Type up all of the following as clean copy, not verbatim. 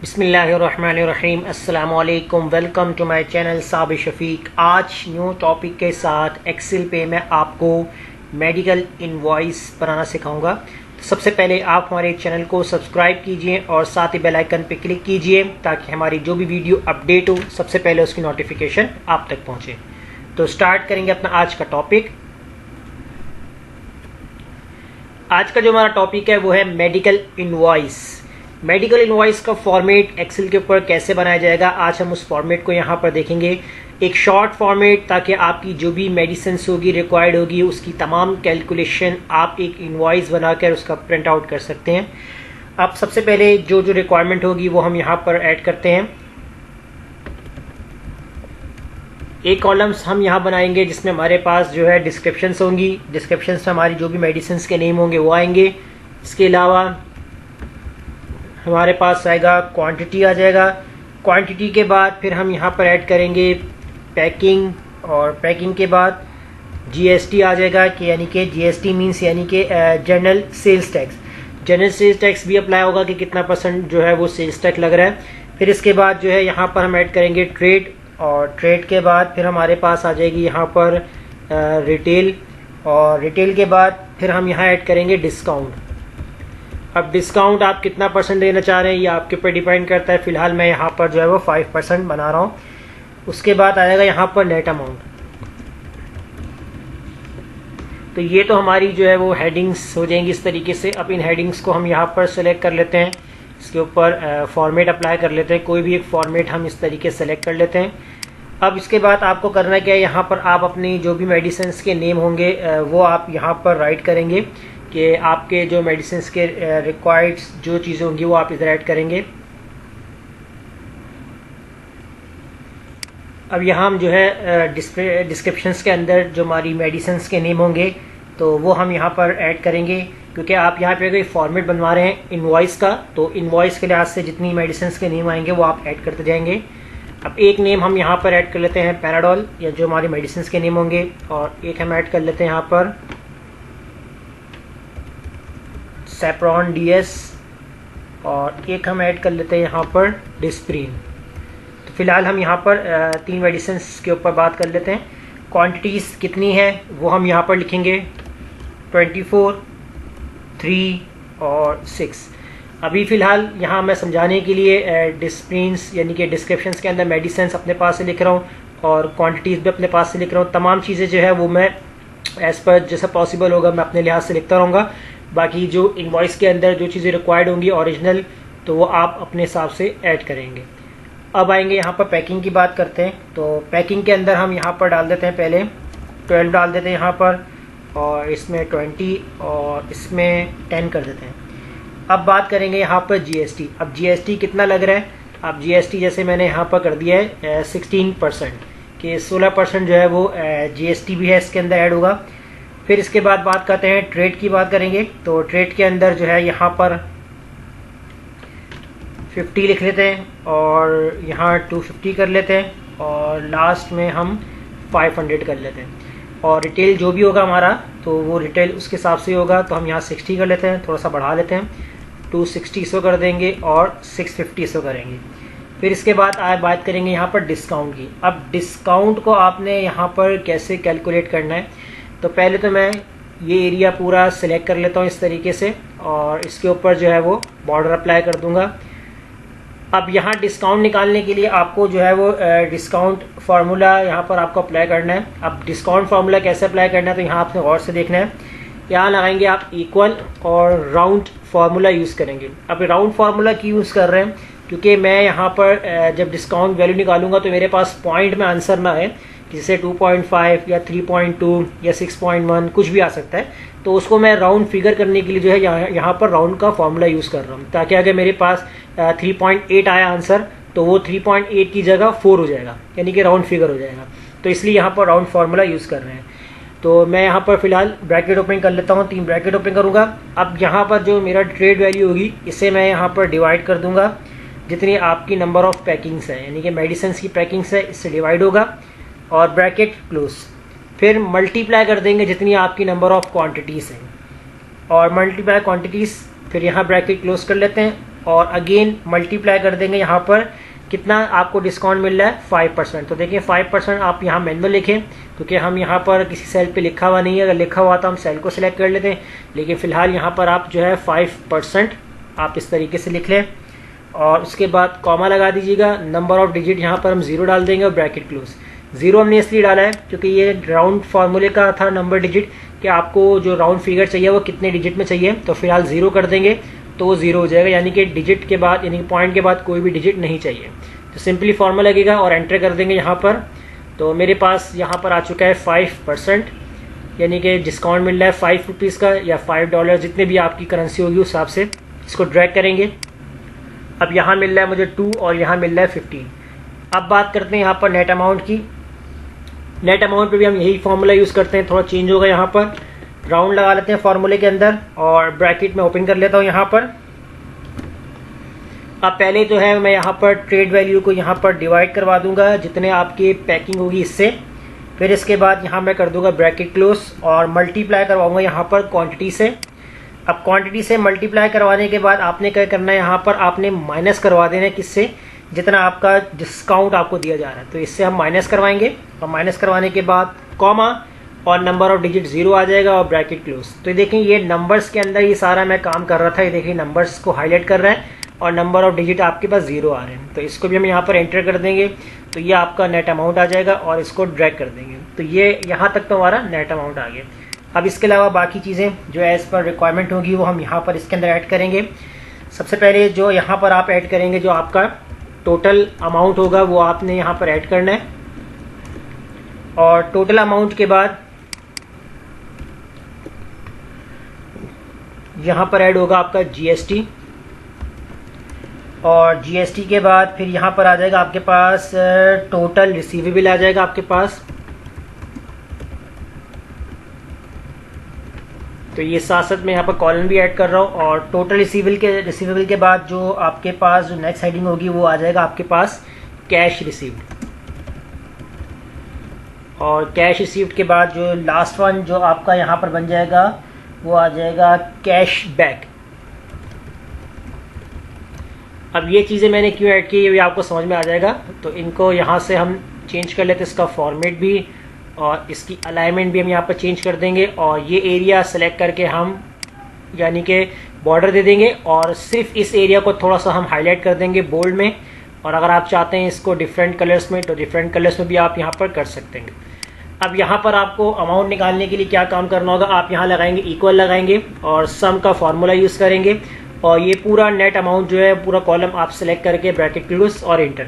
बिस्मिल्लाहिर्रहमानिर्रहीम। अस्सलामु अलैकुम। Welcome to my channel Sabir Shafiq. आज न्यू टॉपिक के साथ एक्सेल पे मैं आपको मेडिकल इनवॉइस बनाना सिखाऊंगा। तो सबसे पहले आप हमारे चैनल को सब्सक्राइब कीजिए और साथ ही बेल आइकन पे क्लिक कीजिए ताकि हमारी जो भी वीडियो अपडेट हो सबसे पहले उसकी नोटिफिकेशन आप तक पहुंचे। तो स्टार्ट करेंगे अपना आज का टॉपिक। आज का जो हमारा टॉपिक है वो है मेडिकल इनवॉइस। मेडिकल इनवॉइस का फॉर्मेट एक्सेल के ऊपर कैसे बनाया जाएगा, आज हम उस फॉर्मेट को यहाँ पर देखेंगे। एक शॉर्ट फॉर्मेट ताकि आपकी जो भी मेडिसिन होगी रिक्वायर्ड होगी उसकी तमाम कैलकुलेशन आप एक इनवॉइस बनाकर उसका प्रिंट आउट कर सकते हैं। अब सबसे पहले जो जो रिक्वायरमेंट होगी वो हम यहाँ पर ऐड करते हैं। एक कॉलम्स हम यहाँ बनाएंगे जिसमें हमारे पास जो है डिस्क्रिप्शंस होंगी। डिस्क्रिप्शंस में हमारी जो भी मेडिसिन के नेम होंगे वो आएंगे। इसके अलावा हमारे पास आएगा क्वांटिटी आ जाएगा। क्वांटिटी के बाद फिर हम यहाँ पर ऐड करेंगे पैकिंग, और पैकिंग के बाद जीएसटी आ जाएगा कि यानी कि जीएसटी मींस यानी कि general sales tax. General sales tax भी अप्लाई होगा कि कितना परसेंट जो है वो सेल्स टैक्स लग रहा है। फिर इसके बाद जो है यहाँ पर हम ऐड करेंगे ट्रेड, और ट्रेड के बाद फिर हमारे पास आ जाएगी यहाँ पर रिटेल, और रिटेल के बाद फिर हम यहाँ ऐड करेंगे डिस्काउंट। अब डिस्काउंट आप कितना परसेंट देना चाह रहे हैं ये आपके ऊपर डिपेंड करता है। फिलहाल मैं यहाँ पर जो है वो 5% बना रहा हूँ। उसके बाद आएगा यहाँ पर नेट अमाउंट। तो ये तो हमारी जो है वो हेडिंग्स हो जाएंगी इस तरीके से। अब इन हेडिंग्स को हम यहाँ पर सेलेक्ट कर लेते हैं, इसके ऊपर फॉर्मेट अप्लाई कर लेते हैं। कोई भी एक फॉर्मेट हम इस तरीके से सेलेक्ट कर लेते हैं। अब इसके बाद आपको करना क्या है, यहाँ पर आप अपनी जो भी मेडिसिन के नेम होंगे वो आप यहाँ पर राइट करेंगे कि आपके जो मेडिसिन के रिक्वायर्ड जो चीज़ें होंगी वो आप इधर ऐड करेंगे। अब यहाँ हम जो है डिस्क्रिप्शंस के अंदर जो हमारी मेडिसिन के नेम होंगे तो वो हम यहाँ पर ऐड करेंगे, क्योंकि आप यहाँ पे कोई फॉर्मेट बनवा रहे हैं इनवॉइस का, तो इनवॉइस के लिहाज से जितनी मेडिसिन के नेम आएंगे वो आप ऐड करते जाएंगे। अब एक नेम हम यहाँ पर ऐड कर लेते हैं पैराडोल, या जो हमारी मेडिसिन के नेम होंगे, और एक हम ऐड कर लेते हैं यहाँ पर सेप्रॉन डीएस, और एक हम ऐड कर लेते हैं यहाँ पर डिस्प्रीन। तो फिलहाल हम यहाँ पर तीन मेडिसिन के ऊपर बात कर लेते हैं। क्वांटिटीज़ कितनी है वो हम यहाँ पर लिखेंगे 24, 3 और 6। अभी फ़िलहाल यहाँ मैं समझाने के लिए डिस्प्रीन्स यानी कि डिस्क्रिप्शंस के अंदर मेडिसिन अपने पास से लिख रहा हूँ और क्वांटिटीज़ भी अपने पास से लिख रहा हूँ। तमाम चीज़ें जो है वो मैं एज़ पर जैसा पॉसिबल होगा मैं अपने लिहाज से लिखता रहूँगा। बाकी जो इनवॉइस के अंदर जो चीज़ें रिक्वायर्ड होंगी ओरिजिनल, तो वो आप अपने हिसाब से ऐड करेंगे। अब आएंगे यहाँ पर पैकिंग की बात करते हैं। तो पैकिंग के अंदर हम यहाँ पर डाल देते हैं, पहले 12 डाल देते हैं यहाँ पर, और इसमें 20 और इसमें 10 कर देते हैं। अब बात करेंगे यहाँ पर जीएसटी। अब जीएसटी कितना लग रहा है, अब जीएसटी जैसे मैंने यहाँ पर कर दिया है 16%, कि 16% जो है वो जीएसटी भी है इसके अंदर ऐड होगा। फिर इसके बाद बात करते हैं ट्रेड की बात करेंगे। तो ट्रेड के अंदर जो है यहाँ पर 50 लिख लेते हैं, और यहाँ 250 कर लेते हैं, और लास्ट में हम 500 कर लेते हैं। और रिटेल जो भी होगा हमारा तो वो रिटेल उसके हिसाब से होगा, तो हम यहाँ 60 कर लेते हैं, थोड़ा सा बढ़ा लेते हैं, 260 इसको कर देंगे और 650 इसको करेंगे। फिर इसके बाद बात करेंगे यहाँ पर डिस्काउंट की। अब डिस्काउंट को आपने यहाँ पर कैसे कैलकुलेट करना है, तो पहले तो मैं ये एरिया पूरा सिलेक्ट कर लेता हूँ इस तरीके से, और इसके ऊपर जो है वो बॉर्डर अप्लाई कर दूंगा। अब यहाँ डिस्काउंट निकालने के लिए आपको जो है वो डिस्काउंट फार्मूला यहाँ पर आपको अप्लाई करना है। अब डिस्काउंट फार्मूला कैसे अप्लाई करना है, तो यहाँ आपने गौर से देखना है। यहाँ लगाएंगे आप इक्वल और राउंड फार्मूला यूज़ करेंगे। अब राउंड फार्मूला क्यों यूज़ कर रहे हैं, क्योंकि मैं यहाँ पर जब डिस्काउंट वैल्यू निकालूंगा तो मेरे पास पॉइंट में आंसर ना है, जैसे 2.5 या 3.2 या 6.1 कुछ भी आ सकता है। तो उसको मैं राउंड फिगर करने के लिए जो है यहाँ पर राउंड का फॉर्मूला यूज़ कर रहा हूँ, ताकि अगर मेरे पास 3.8 आया आंसर तो वो 3.8 की जगह 4 हो जाएगा, यानी कि राउंड फिगर हो जाएगा। तो इसलिए यहाँ पर राउंड फार्मूला यूज़ कर रहे हैं। तो मैं यहाँ पर फिलहाल ब्रैकेट ओपन कर लेता हूँ, 3 ब्रैकेट ओपन करूँगा। अब यहाँ पर जो मेरा ट्रेड वैल्यू होगी इसे मैं यहाँ पर डिवाइड कर दूंगा, जितनी आपकी नंबर ऑफ पैकिंग्स है यानी कि मेडिसिन की पैकिंग्स है इससे डिवाइड होगा, और ब्रैकेट क्लोज। फिर मल्टीप्लाई कर देंगे जितनी आपकी नंबर ऑफ क्वांटिटीज़ हैं, और मल्टीप्लाई क्वांटिटीज़, फिर यहाँ ब्रैकेट क्लोज कर लेते हैं, और अगेन मल्टीप्लाई कर देंगे यहाँ पर कितना आपको डिस्काउंट मिल रहा है 5%। तो देखिए 5% आप यहाँ मैनुअल लिखें, क्योंकि हम यहाँ पर किसी सेल पे लिखा हुआ नहीं है, अगर लिखा हुआ तो हम सेल को सिलेक्ट कर लेते हैं, लेकिन फिलहाल यहाँ पर आप जो है 5% आप इस तरीके से लिख लें और उसके बाद कॉमा लगा दीजिएगा। नंबर ऑफ डिजिट यहाँ पर हम 0 डाल देंगे और ब्रैकेट क्लोज। 0 हमने इसलिए डाला है क्योंकि ये राउंड फार्मूले का था नंबर डिजिट कि आपको जो राउंड फिगर चाहिए वो कितने डिजिट में चाहिए, तो फिलहाल 0 कर देंगे तो वो 0 हो जाएगा, यानी कि डिजिट के बाद यानी कि पॉइंट के बाद कोई भी डिजिट नहीं चाहिए। तो सिंपली फॉर्मूला लगेगा और एंटर कर देंगे यहाँ पर। तो मेरे पास यहाँ पर आ चुका है 5%, यानी कि डिस्काउंट मिल रहा है 5 रुपीज़ का या $5, जितने भी आपकी करेंसी होगी उस हिसाब से। इसको ड्रैग करेंगे। अब यहाँ मिल रहा है मुझे 2 और यहाँ मिल रहा है 15। अब बात करते हैं यहाँ पर नेट अमाउंट की। नेट अमाउंट पे भी हम यही फॉर्मूला यूज़ करते हैं, थोड़ा चेंज होगा। यहाँ पर राउंड लगा लेते हैं फॉर्मूले के अंदर और ब्रैकेट में ओपन कर लेता हूँ यहाँ पर। अब पहले जो है मैं यहाँ पर ट्रेड वैल्यू को यहाँ पर डिवाइड करवा दूंगा जितने आपकी पैकिंग होगी इससे। फिर इसके बाद यहाँ मैं कर दूंगा ब्रैकेट क्लोज और मल्टीप्लाई करवाऊंगा यहाँ पर क्वांटिटी से। अब क्वांटिटी से मल्टीप्लाई करवाने के बाद आपने क्या करना है, यहाँ पर आपने माइनस करवा देना है किससे, जितना आपका डिस्काउंट आपको दिया जा रहा है, तो इससे हम माइनस करवाएंगे। और माइनस करवाने के बाद कॉमा और नंबर ऑफ डिजिट 0 आ जाएगा और ब्रैकेट क्लोज। तो ये देखें ये नंबर्स के अंदर ये सारा मैं काम कर रहा था, ये देखिए नंबर्स को हाईलाइट कर रहा है और नंबर ऑफ डिजिट आपके पास 0 आ रहे हैं। तो इसको भी हम यहाँ पर एंटर कर देंगे तो ये आपका नेट अमाउंट आ जाएगा और इसको ड्रैग कर देंगे। तो ये यहाँ तक तो हमारा नेट अमाउंट आ गया। अब इसके अलावा बाकी चीज़ें जो एज़ पर रिक्वायरमेंट होगी वो हम यहाँ पर इसके अंदर ऐड करेंगे। सबसे पहले जो यहाँ पर आप ऐड करेंगे, जो आपका टोटल अमाउंट होगा वो आपने यहाँ पर ऐड करना है। और टोटल अमाउंट के बाद यहाँ पर ऐड होगा आपका GST और GST के बाद फिर यहाँ पर आ जाएगा आपके पास टोटल रिसीवेबल आ जाएगा आपके पास। तो ये साथ साथ मैं यहाँ पर कॉलम भी ऐड कर रहा हूँ। और टोटल रिसीवेबल के बाद जो आपके पास जो नेक्स्ट हेडिंग होगी वो आ जाएगा आपके पास कैश रिसीव्ड। और कैश रिसीव्ड के बाद जो लास्ट वन जो आपका यहाँ पर बन जाएगा वो आ जाएगा कैश बैक। अब ये चीज़ें मैंने क्यों ऐड की ये आपको समझ में आ जाएगा। तो इनको यहाँ से हम चेंज कर लेते हैं, इसका फॉर्मेट भी और इसकी अलाइनमेंट भी हम यहाँ पर चेंज कर देंगे। और ये एरिया सेलेक्ट करके हम यानी कि बॉर्डर दे देंगे और सिर्फ इस एरिया को थोड़ा सा हम हाईलाइट कर देंगे बोल्ड में। और अगर आप चाहते हैं इसको डिफरेंट कलर्स में तो डिफरेंट कलर्स में भी आप यहाँ पर कर सकते हैं। अब यहाँ पर आपको अमाउंट निकालने के लिए क्या काम करना होगा, आप यहाँ लगाएंगे इक्वल लगाएंगे और सम का फॉर्मूला यूज़ करेंगे और ये पूरा नेट अमाउंट जो है पूरा कॉलम आप सेलेक्ट करके ब्रैकेट क्लोज और इंटर।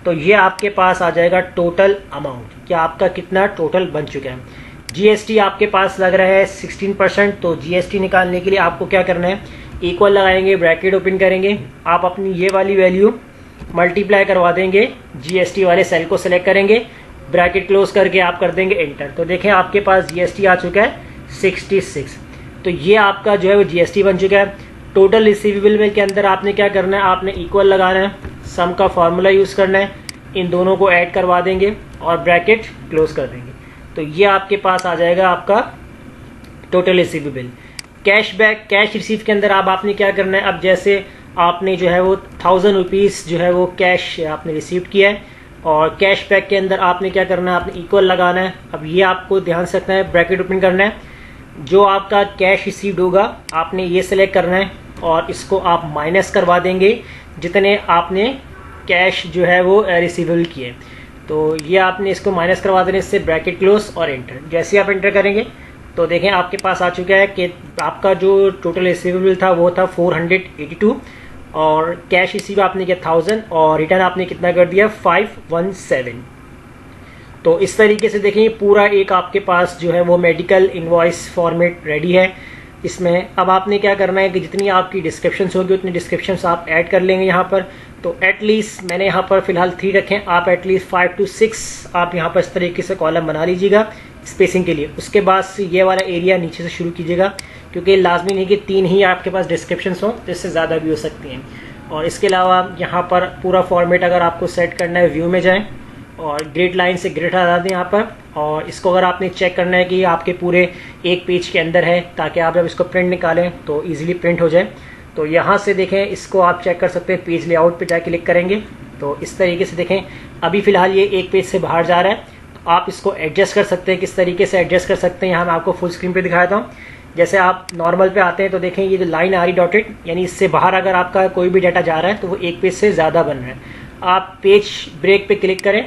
तो ये आपके पास आ जाएगा टोटल अमाउंट कि आपका कितना टोटल बन चुका है। GST आपके पास लग रहा है 16%। तो GST निकालने के लिए आपको क्या करना है, इक्वल लगाएंगे, ब्रैकेट ओपन करेंगे, आप अपनी ये वाली वैल्यू मल्टीप्लाई करवा देंगे, GST वाले सेल को सेलेक्ट करेंगे, ब्रैकेट क्लोज करके आप कर देंगे एंटर। तो देखें आपके पास GST आ चुका है 66। तो ये आपका जो है वो GST बन चुका है। टोटल रिसीवेबल में के अंदर आपने क्या करना है, आपने इक्वल लगाना है, सम का फॉर्मूला यूज़ करना है, इन दोनों को ऐड करवा देंगे और ब्रैकेट क्लोज कर देंगे। तो ये आपके पास आ जाएगा आपका total receivable. Cash back cash receive के अंदर आपने क्या करना है, अब जैसे आपने जो है वो 1000 रुपीज़ जो है वो कैश आपने रिसीव किया है और कैश बैक के अंदर आपने क्या करना है, आपने इक्वल लगाना है। अब ये आपको ध्यान से रखना है, ब्रैकेट ओपन करना है, जो आपका कैश रिसीव्ड होगा आपने ये सेलेक्ट करना है और इसको आप माइनस करवा देंगे जितने आपने कैश जो है वो रिसीवेबल किए। तो ये आपने इसको माइनस करवा देने से ब्रैकेट क्लोज और एंटर। जैसे आप एंटर करेंगे तो देखें आपके पास आ चुका है कि आपका जो टोटल रिसीवेबल था वो था 482 और कैश रिसीव आपने किया 1000 और रिटर्न आपने कितना कर दिया 517। तो इस तरीके से देखें पूरा एक आपके पास जो है वो मेडिकल इनवॉइस फॉर्मेट रेडी है। इसमें अब आपने क्या करना है कि जितनी आपकी डिस्क्रिप्शंस होगी उतनी डिस्क्रिप्शंस आप ऐड कर लेंगे यहाँ पर। तो एटलीस्ट मैंने यहाँ पर फिलहाल 3 रखें, आप एटलीस्ट 5 to 6 आप यहाँ पर इस तरीके से कॉलम बना लीजिएगा स्पेसिंग के लिए। उसके बाद से ये वाला एरिया नीचे से शुरू कीजिएगा क्योंकि लाजमी नहीं कि 3 ही आपके पास डिस्क्रिप्शंस हों, तो इससे ज़्यादा भी हो सकती हैं। और इसके अलावा यहाँ पर पूरा फॉर्मेट अगर आपको सेट करना है व्यू में जाएँ और ग्रिड लाइन से ग्रिड हटा दें यहाँ पर। और इसको अगर आपने चेक करना है कि आपके पूरे एक पेज के अंदर है ताकि आप जब इसको प्रिंट निकालें तो इजीली प्रिंट हो जाए, तो यहाँ से देखें इसको आप चेक कर सकते हैं, पेज लेआउट पे जाके क्लिक करेंगे तो इस तरीके से देखें अभी फ़िलहाल ये एक पेज से बाहर जा रहा है। तो आप इसको एडजस्ट कर सकते हैं, किस तरीके से एडजस्ट कर सकते हैं यहाँ मैं आपको फुल स्क्रीन पे दिखाता हूँ। जैसे आप नॉर्मल पे आते हैं तो देखें ये जो लाइन आ रही डॉटेड, यानी इससे बाहर अगर आपका कोई भी डाटा जा रहा है तो वो एक पेज से ज़्यादा बन रहा है। आप पेज ब्रेक पे क्लिक करें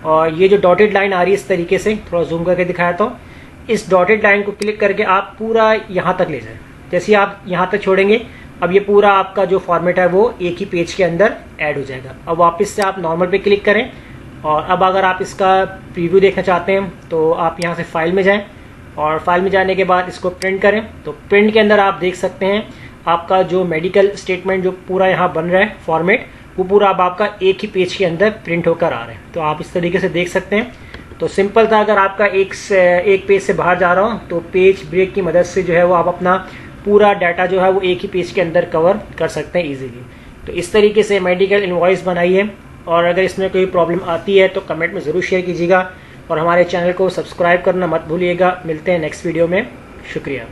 और ये जो डॉटेड लाइन आ रही है इस तरीके से, थोड़ा जूम करके दिखाया तो इस डॉटेड लाइन को क्लिक करके आप पूरा यहाँ तक ले जाएं। जैसे आप यहाँ तक छोड़ेंगे अब ये पूरा आपका जो फॉर्मेट है वो एक ही पेज के अंदर ऐड हो जाएगा। अब वापस से आप नॉर्मल पे क्लिक करें और अब अगर आप इसका प्रीव्यू देखना चाहते हैं तो आप यहाँ से फाइल में जाएं और फाइल में जाने के बाद इसको प्रिंट करें। तो प्रिंट के अंदर आप देख सकते हैं आपका जो मेडिकल स्टेटमेंट जो पूरा यहाँ बन रहा है फॉर्मेट, वो पूरा अब आपका एक ही पेज के अंदर प्रिंट होकर आ रहा है। तो आप इस तरीके से देख सकते हैं। तो सिंपल था, अगर आपका एक पेज से बाहर जा रहा हो तो पेज ब्रेक की मदद से जो है वो आप अपना पूरा डाटा जो है वो एक ही पेज के अंदर कवर कर सकते हैं इजीली। तो इस तरीके से मेडिकल इनवॉइस बनाई है और अगर इसमें कोई प्रॉब्लम आती है तो कमेंट में ज़रूर शेयर कीजिएगा और हमारे चैनल को सब्सक्राइब करना मत भूलिएगा। मिलते हैं नेक्स्ट वीडियो में, शुक्रिया।